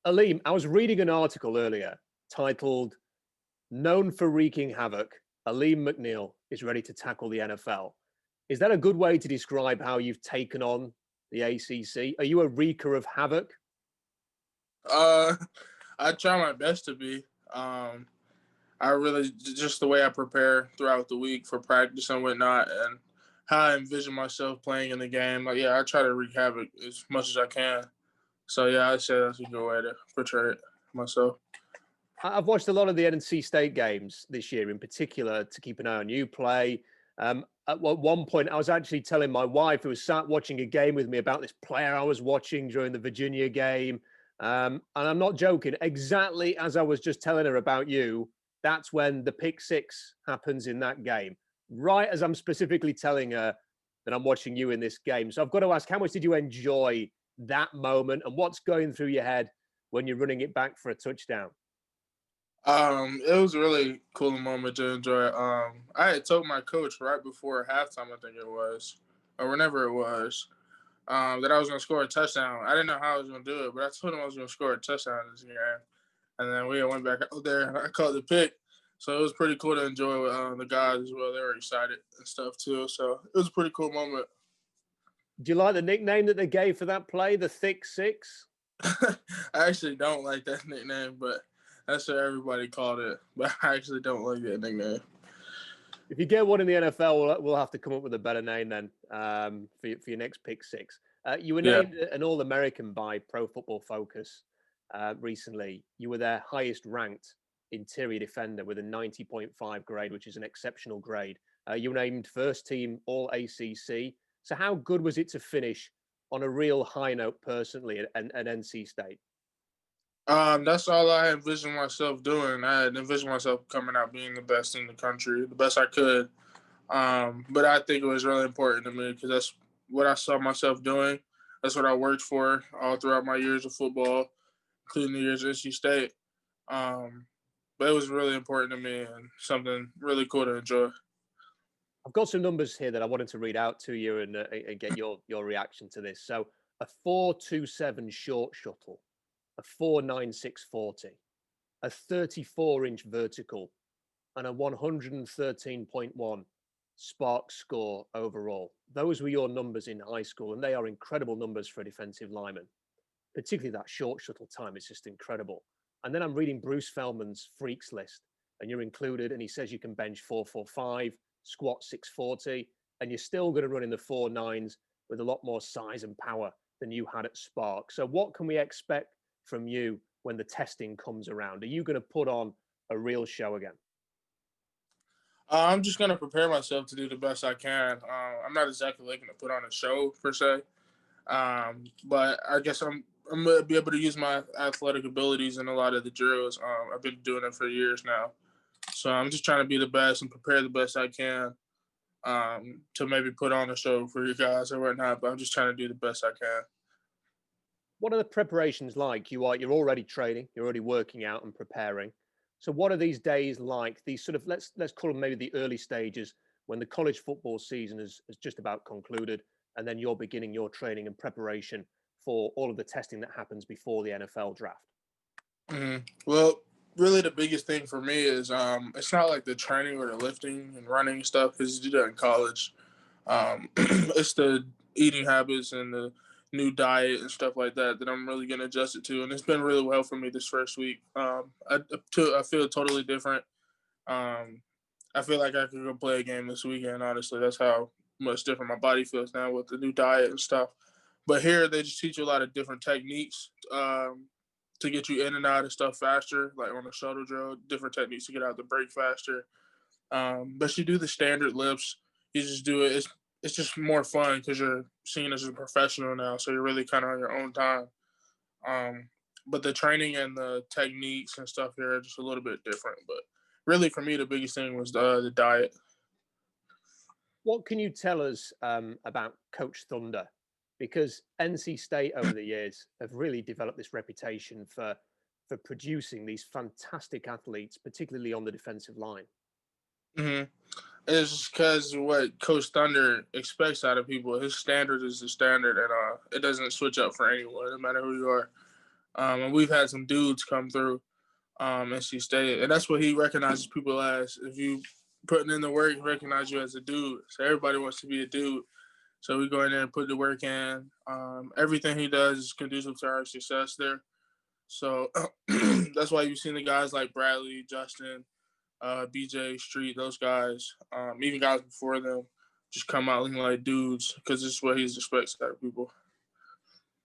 Alim, I was reading an article earlier titled "Known for Wreaking Havoc, Alim McNeill is ready to tackle the NFL." Is that a good way to describe how you've taken on the ACC? Are you a wreaker of havoc? Uh, I try my best to be. I really just the way I prepare throughout the week for practice and whatnot, and how I envision myself playing in the game. Like, yeah, I try to wreak havoc as much as I can. So yeah, I'd say that's a good way to portray it myself. I've watched a lot of the NC State games this year, in particular, to keep an eye on you play. At one point, I was actually telling my wife, who was sat watching a game with me, about this player I was watching during the Virginia game. And I'm not joking. Exactly as I was just telling her about you, that's when the pick six happens in that game. Right as I'm specifically telling her that I'm watching you in this game. So I've got to ask, how much did you enjoy that moment, and what's going through your head when you're running it back for a touchdown? It was a really cool moment to enjoy. I had told my coach right before halftime, I think it was, or whenever it was, that I was going to score a touchdown. I didn't know how I was going to do it, but I told him I was going to score a touchdown this game. And then we went back out there and I caught the pick. So it was pretty cool to enjoy with the guys as well. They were excited and stuff too. So it was a pretty cool moment. Do you like the nickname that they gave for that play, the Thick Six? I actually don't like that nickname, but that's what everybody called it. But I actually don't like that nickname. If you get one in the NFL, we'll have to come up with a better name then for your next pick six. You were Yeah. named an All-American by Pro Football Focus recently. You were their highest ranked interior defender with a 90.5 grade, which is an exceptional grade. You were named first team All-ACC. So how good was it to finish on a real high note personally at NC State? That's all I envisioned myself doing. I had envisioned myself coming out being the best in the country, the best I could. But I think it was really important to me because that's what I saw myself doing. That's what I worked for all throughout my years of football, including the years at NC State. But it was really important to me and something really cool to enjoy. I've got some numbers here that I wanted to read out to you and get your reaction to this. So a 4.27 short shuttle, a 4.9640, a 34-inch vertical, and a 113.1 spark score overall. Those were your numbers in high school, and they are incredible numbers for a defensive lineman. Particularly that short shuttle time is just incredible. And then I'm reading Bruce Feldman's freaks list, and you're included, and he says you can bench 445, squat 640, and you're still going to run in the 4.9s with a lot more size and power than you had at Spark. So what can we expect from you when the testing comes around? Are you going to put on a real show again? I'm just going to prepare myself to do the best I can. I'm not exactly looking to put on a show per se, but I guess I'm going to be able to use my athletic abilities in a lot of the drills. I've been doing it for years now. So I'm just trying to be the best and prepare the best I can to maybe put on a show for you guys or whatnot, but I'm just trying to do the best I can. What are the preparations like? You're already training, you're already working out and preparing. So what are these days like? These sort of let's call them maybe the early stages when the college football season has just about concluded, and then you're beginning your training and preparation for all of the testing that happens before the NFL draft. Mm-hmm. Well, really the biggest thing for me is it's not like the training or the lifting and running stuff because you do that in college. It's the eating habits and the new diet and stuff like that that I'm really going to adjust it to. And it's been really well for me this first week. I feel totally different. I feel like I could go play a game this weekend, honestly. That's how much different my body feels now with the new diet and stuff. But here they just teach you a lot of different techniques to get you in and out of stuff faster, like on a shuttle drill, different techniques to get out the break faster. But you do the standard lifts. You just do it. It's just more fun because you're seen as a professional now, so you're really kind of on your own time. But the training and the techniques and stuff here are just a little bit different. But really, for me, the biggest thing was the diet. What can you tell us about Coach Thunder? Because NC State over the years have really developed this reputation for producing these fantastic athletes, particularly on the defensive line. Mm-hmm. It's because what Coach Thunder expects out of people. His standard is the standard, and it doesn't switch up for anyone, no matter who you are. And we've had some dudes come through NC State, and that's what he recognizes people as. If you putting in the work, he recognize you as a dude. So everybody wants to be a dude. So we go in there and put the work in. Everything he does is conducive to our success there. So that's why you've seen the guys like Bradley, Justin, BJ, Street, those guys, even guys before them, just come out looking like dudes because this is what he expects out of people.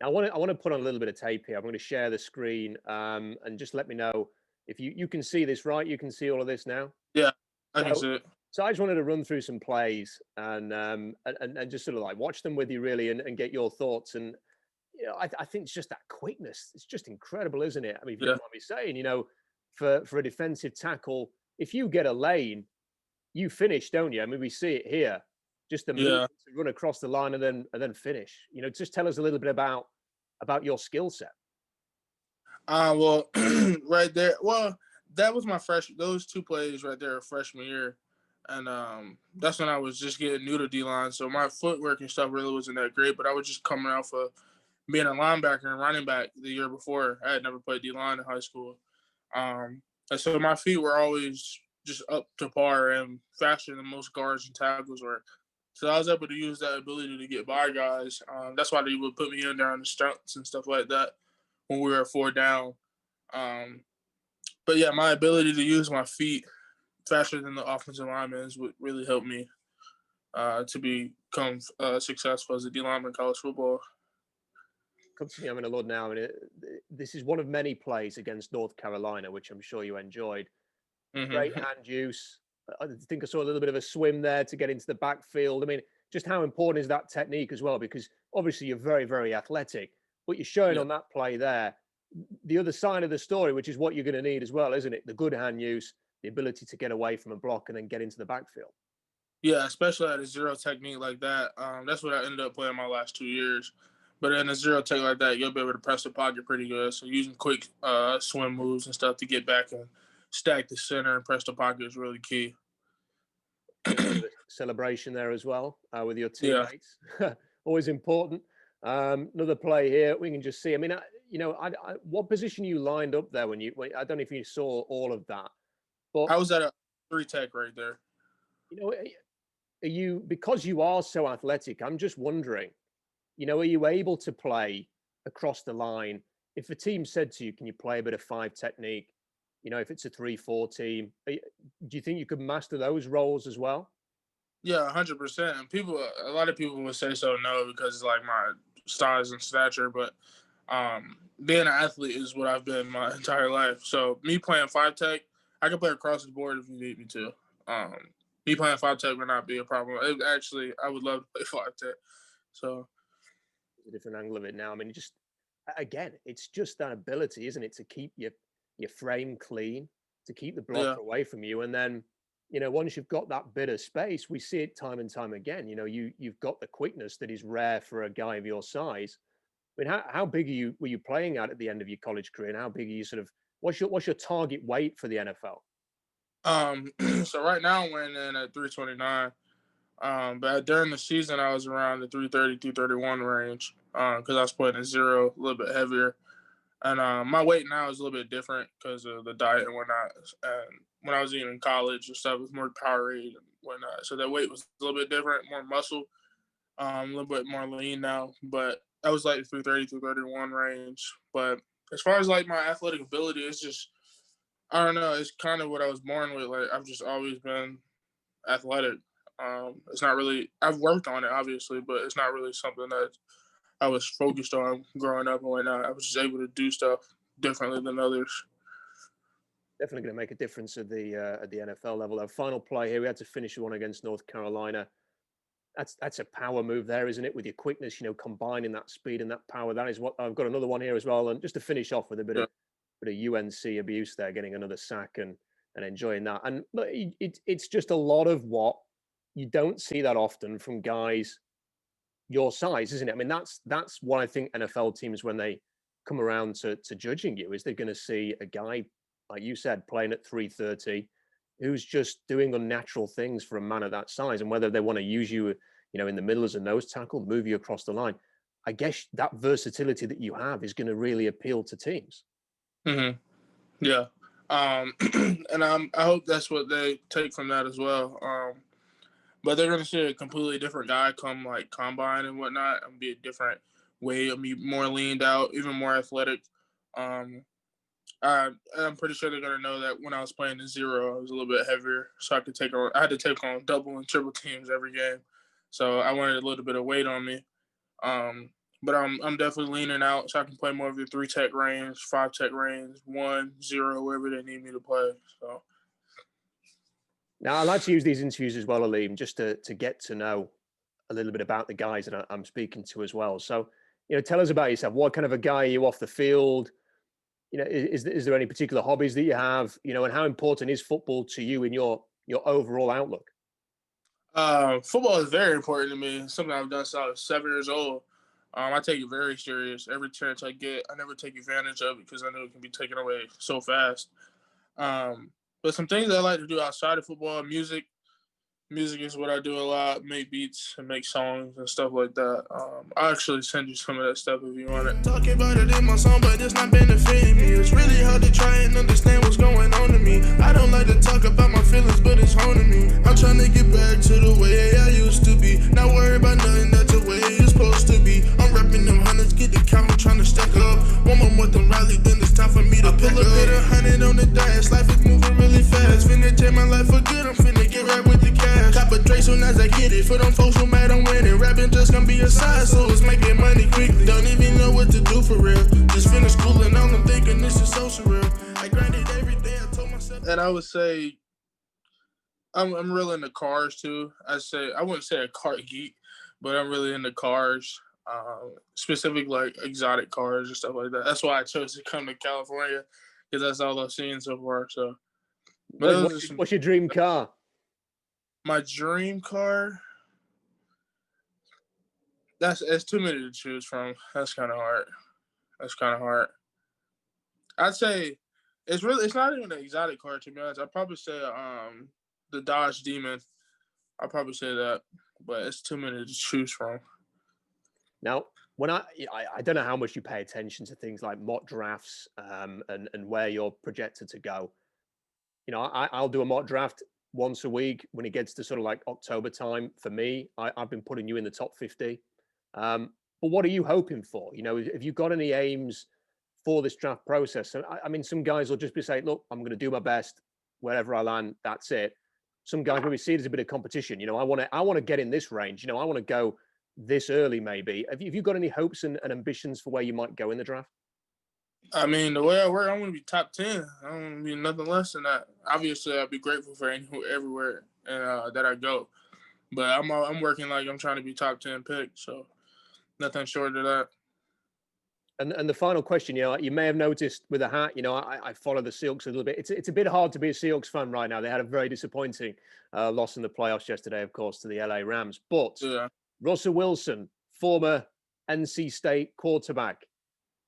I want to put on a little bit of tape here. I'm going to share the screen and just let me know if you can see this, right? You can see all of this now? Yeah, I can see it. So I just wanted to run through some plays and just sort of like watch them with you really and get your thoughts. And, you know, I think it's just that quickness. It's just incredible, isn't it? I mean, if you don't mind me saying, you know, for a defensive tackle, if you get a lane, you finish, don't you? I mean, we see it here. Just the movement to run across the line and then finish. You know, just tell us a little bit about your skill set. Well, right there. Well, that was my those two plays right there, freshman year, and that's when I was just getting new to D line. So my footwork and stuff really wasn't that great. But I was just coming off of being a linebacker and running back the year before. I had never played D line in high school, and so my feet were always just up to par and faster than most guards and tackles were. So I was able to use that ability to get by guys. That's why they would put me in there on the stunts and stuff like that when we were 4 down. But yeah, my ability to use my feet faster than the offensive linemen would really help me to become successful as a D lineman in college football. Come to me, I'm in a load now. I mean, this is one of many plays against North Carolina, which I'm sure you enjoyed. Great hand use. I think I saw a little bit of a swim there to get into the backfield. I mean, just how important is that technique as well? Because obviously you're very, very athletic, but you're showing on that play there the other side of the story, which is what you're going to need as well, isn't it? The good hand use, the ability to get away from a block and then get into the backfield. Yeah, especially at a zero technique like that. That's what I ended up playing my last 2 years. But in a zero tech like that, you'll be able to press the pocket pretty good. So using quick swim moves and stuff to get back and stack the center and press the pocket is really key. Celebration there as well with your teammates. Yeah. Always important. Another play here. We can just see. I mean, what position you lined up there when I don't know if you saw all of that. But I was at a 3 tech right there. You know, because you are so athletic, I'm just wondering, you know, are you able to play across the line? If a team said to you, can you play a bit of 5 technique? You know, if it's a 3-4 team, do you think you could master those roles as well? Yeah, 100%. And a lot of people would say so no because it's like my size and stature, but being an athlete is what I've been my entire life. So me playing 5 tech, I can play across the board if you need me to. Me playing 5 tech would not be a problem. I would love to play 5 tech. So a different angle of it now. I mean, it's just that ability, isn't it, to keep your frame clean, to keep the blocker away from you, and then, you know, once you've got that bit of space, we see it time and time again. You know, you've got the quickness that is rare for a guy of your size. I mean, how big were you playing at the end of your college career, and how big are you what's your target weight for the NFL? So right now I'm weighing in at 329. But during the season I was around the 330, 331 range because I was playing at zero, a little bit heavier. And my weight now is a little bit different because of the diet and whatnot. And when I was even in college and stuff, with more Powerade and whatnot, so that weight was a little bit different, more muscle, a little bit more lean now. But I was like 330, 331 range. But as far as like my athletic ability, it's just, I don't know, it's kind of what I was born with. Like I've just always been athletic. It's not really, I've worked on it obviously, but it's not really something that I was focused on growing up and whatnot. I was just able to do stuff differently than others. Definitely going to make a difference at the NFL level. Our final play here, we had to finish one against North Carolina. That's a power move there, isn't it? With your quickness, you know, combining that speed and that power. That is what I've got another one here as well. And just to finish off with a bit of UNC abuse there, getting another sack and enjoying that. And it's just a lot of what you don't see that often from guys your size, isn't it? I mean, that's what I think NFL teams, when they come around to judging you, is they're going to see a guy, like you said, playing at 330, who's just doing unnatural things for a man of that size. And whether they want to use you, you know, in the middle as a nose tackle, move you across the line, I guess that versatility that you have is going to really appeal to teams. Mm-hmm. Yeah. And I hope that's what they take from that as well. But they're gonna see a completely different guy come like combine and whatnot, and be a different way of me, more leaned out, even more athletic. Um, I'm pretty sure they're gonna know that when I was playing the zero, I was a little bit heavier, so I had to take on double and triple teams every game. So I wanted a little bit of weight on me. Um, but I'm definitely leaning out so I can play more of the 3-tech range, 5-tech range, 1, 0, wherever they need me to play. So Now, I like to use these interviews as well, Alim, just to get to know a little bit about the guys that I'm speaking to as well. So, tell us about yourself. What kind of a guy are you off the field? Is there any particular hobbies that you have? And how important is football to you in your overall outlook? football is very important to me. It's something I've done since I was 7 years old. I take it very serious. Every chance I get, I never take advantage of it because I know it can be taken away so fast. Um, but some things I like to do outside of football, music. Music is what I do a lot. Make beats and make songs and stuff like that. I'll actually send you some of that stuff if you want it. Talking about it in my song, but it's not benefiting me. It's really hard to try and understand what's going on to me. I don't like to talk about my feelings, but it's haunting me. I'm trying to get back to the way I used to be. Not worry about nothing, that's the way it's supposed to be. I'm repping them hundreds, get the count, I'm trying to stack up. One more with them rally, then it's time for me to pull up. Hit 100 on the dice, life is moving really fast. Finna take my life for good, I'm finna get right with the cash. Cop a Dre soon as I get it. For them folks who mad I'm winning. Rapping just gonna be a side, so it's making money quickly. Don't even know what to do for real. Just finished school and I'm thinking this is so surreal. I grinded every day, I told myself. And I would say I'm really into cars too. I wouldn't say a car geek, but I'm really into cars. Specific like exotic cars and stuff like that. That's why I chose to come to California, because that's all I've seen so far. So, but what's your dream car? My dream car? It's too many to choose from. That's kind of hard. I'd say it's not even an exotic car, to be honest. I'd probably say the Dodge Demon. I'd probably say that, but it's too many to choose from. Now, when I don't know how much you pay attention to things like mock drafts and where you're projected to go. I'll do a mock draft once a week when it gets to sort of like October time. For me, I've been putting you in the top 50. But what are you hoping for? Have you got any aims for this draft process? And I mean, some guys will just be saying, look, I'm going to do my best wherever I land. That's it. Some guys maybe see it as a bit of competition. I want to get in this range. I want to go this early, maybe. Have you got any hopes and ambitions for where you might go in the draft? I mean, the way I work, I want to be top 10. I don't want to be nothing less than that. Obviously, I'd be grateful for everywhere that I go. But I'm working like I'm trying to be top 10 pick, so nothing short of that. And the final question, you may have noticed with a hat, I follow the Seahawks a little bit. It's a bit hard to be a Seahawks fan right now. They had a very disappointing loss in the playoffs yesterday, of course, to the LA Rams. But yeah. Russell Wilson, former NC State quarterback.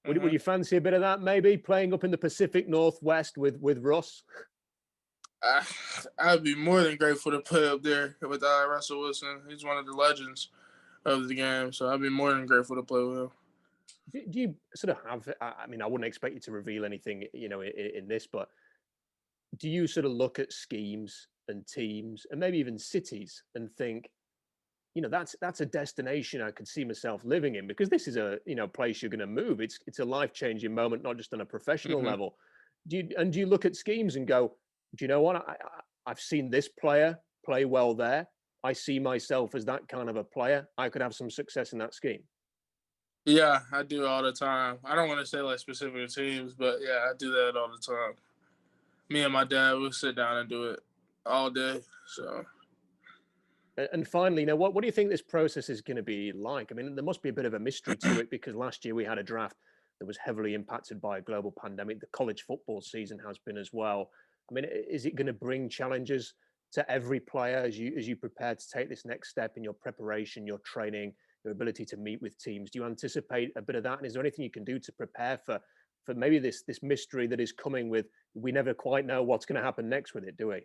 Would you fancy a bit of that, maybe, playing up in the Pacific Northwest with Russ? I'd be more than grateful to play up there with Russell Wilson. He's one of the legends of the game, so I'd be more than grateful to play with him. Do you sort of have, I mean, I wouldn't expect you to reveal anything, in this, but do you sort of look at schemes and teams and maybe even cities and think, that's a destination I could see myself living in, because this is a, place you're going to move. It's a life-changing moment, not just on a professional level. Do you look at schemes and go, do you know what? I've seen this player play well there. I see myself as that kind of a player. I could have some success in that scheme. Yeah, I do all the time. I don't want to say like specific teams, but yeah, I do that all the time. Me and my dad will sit down and do it all day. So. And finally, what do you think this process is going to be like? I mean, there must be a bit of a mystery to it, because last year we had a draft that was heavily impacted by a global pandemic. The college football season has been as well. I mean, is it going to bring challenges to every player as you prepare to take this next step in your preparation, your training, your ability to meet with teams? Do you anticipate a bit of that? And is there anything you can do to prepare for maybe this mystery that is coming with, we never quite know what's going to happen next with it, do we?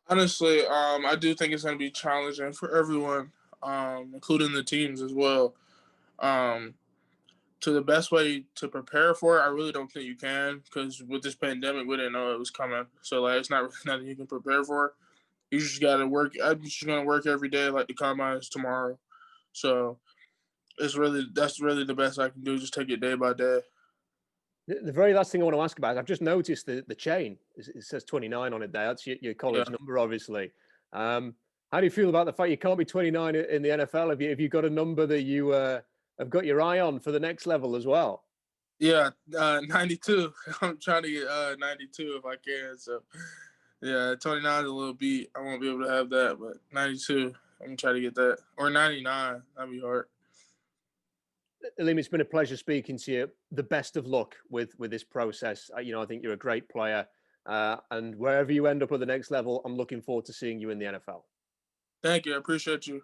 Honestly, I do think it's going to be challenging for everyone, including the teams as well. To the best way to prepare for it, I really don't think you can, because with this pandemic, we didn't know it was coming. So like, it's not really nothing you can prepare for. You just gotta work. I'm just gonna work every day, like the combine is tomorrow. So that's really the best I can do. Just take it day by day. The very last thing I want to ask about, I've just noticed the chain. It says 29 on it there. That's your college Yeah. number, obviously. How do you feel about the fact you can't be 29 in the NFL? Have you got a number that you have got your eye on for the next level as well? Yeah, 92. I'm trying to get 92 if I can. So yeah, 29 is a little beat. I won't be able to have that, but 92, I'm gonna try to get that. Or 99, that'd be hard. Alim, it's been a pleasure speaking to you. The best of luck with this process. I think you're a great player, and wherever you end up at the next level, I'm looking forward to seeing you in the NFL. Thank you. I appreciate you.